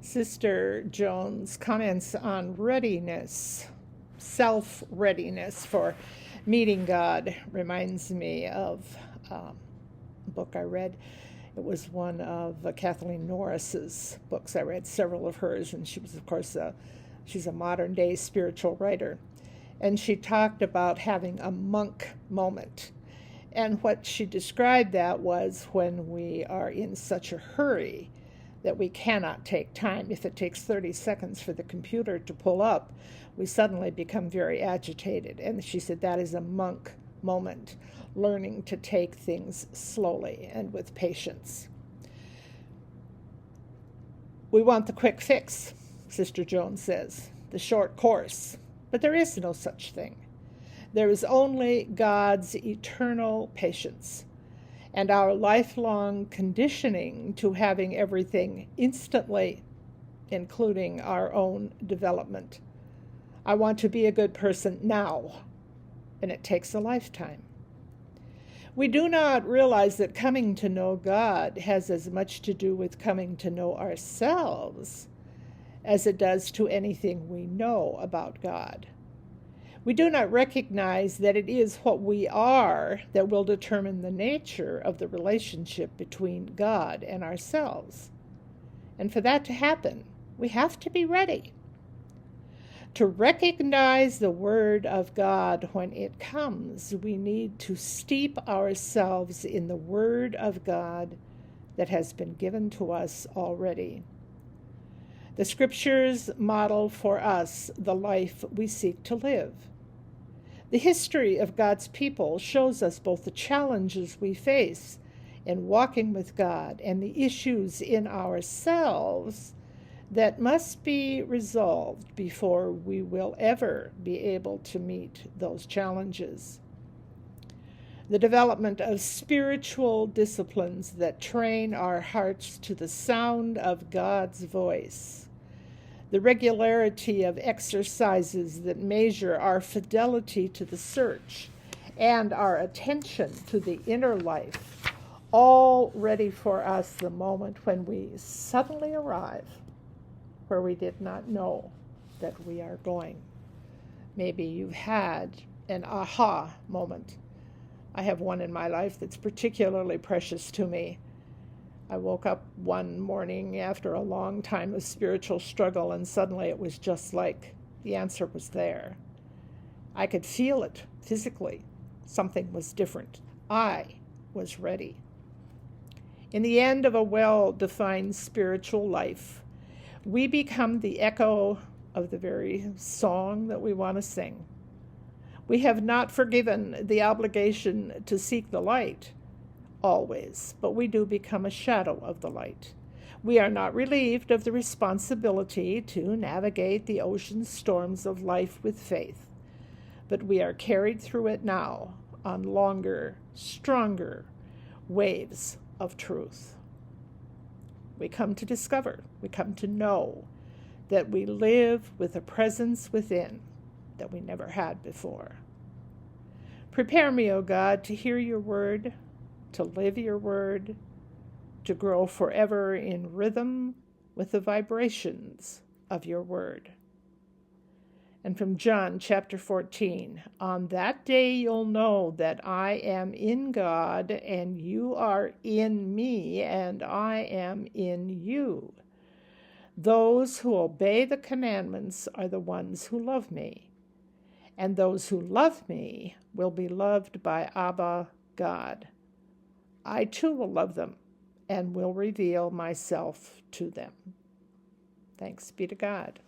Sister Jones' comments on readiness, self-readiness for meeting God, reminds me of a book I read. It was one of Kathleen Norris's books. I read several of hers, and she was, of course, she's a modern-day spiritual writer. And she talked about having a monk moment. And what she described that was when we are in such a hurry that we cannot take time. If it takes 30 seconds for the computer to pull up, we suddenly become very agitated. And she said that is a monk moment, learning to take things slowly and with patience. We want the quick fix, Sister Jones says, the short course, but there is no such thing. There is only God's eternal patience and our lifelong conditioning to having everything instantly, including our own development. I want to be a good person now, and it takes a lifetime. We do not realize that coming to know God has as much to do with coming to know ourselves as it does to anything we know about God. We do not recognize that it is what we are that will determine the nature of the relationship between God and ourselves. And for that to happen, we have to be ready. To recognize the Word of God when it comes, we need to steep ourselves in the Word of God that has been given to us already. The Scriptures model for us the life we seek to live. The history of God's people shows us both the challenges we face in walking with God and the issues in ourselves that must be resolved before we will ever be able to meet those challenges. The development of spiritual disciplines that train our hearts to the sound of God's voice, the regularity of exercises that measure our fidelity to the search and our attention to the inner life, all ready for us the moment when we suddenly arrive where we did not know that we are going. Maybe you've had an aha moment. I have one in my life that's particularly precious to me. I woke up one morning after a long time of spiritual struggle, and suddenly it was just like the answer was there. I could feel it physically. Something was different. I was ready. In the end of a well-defined spiritual life, we become the echo of the very song that we want to sing. We have not forgiven the obligation to seek the light always, but we do become a shadow of the light. We are not relieved of the responsibility to navigate the ocean storms of life with faith, but we are carried through it now on longer, stronger waves of truth. We come to discover, we come to know that we live with a presence within that we never had before. Prepare me, O God, to hear your word, to live your word, to grow forever in rhythm with the vibrations of your word. And from John chapter 14, on that day you'll know that I am in God, and you are in me, and I am in you. Those who obey the commandments are the ones who love me, and those who love me will be loved by Abba, God. I too will love them and will reveal myself to them. Thanks be to God.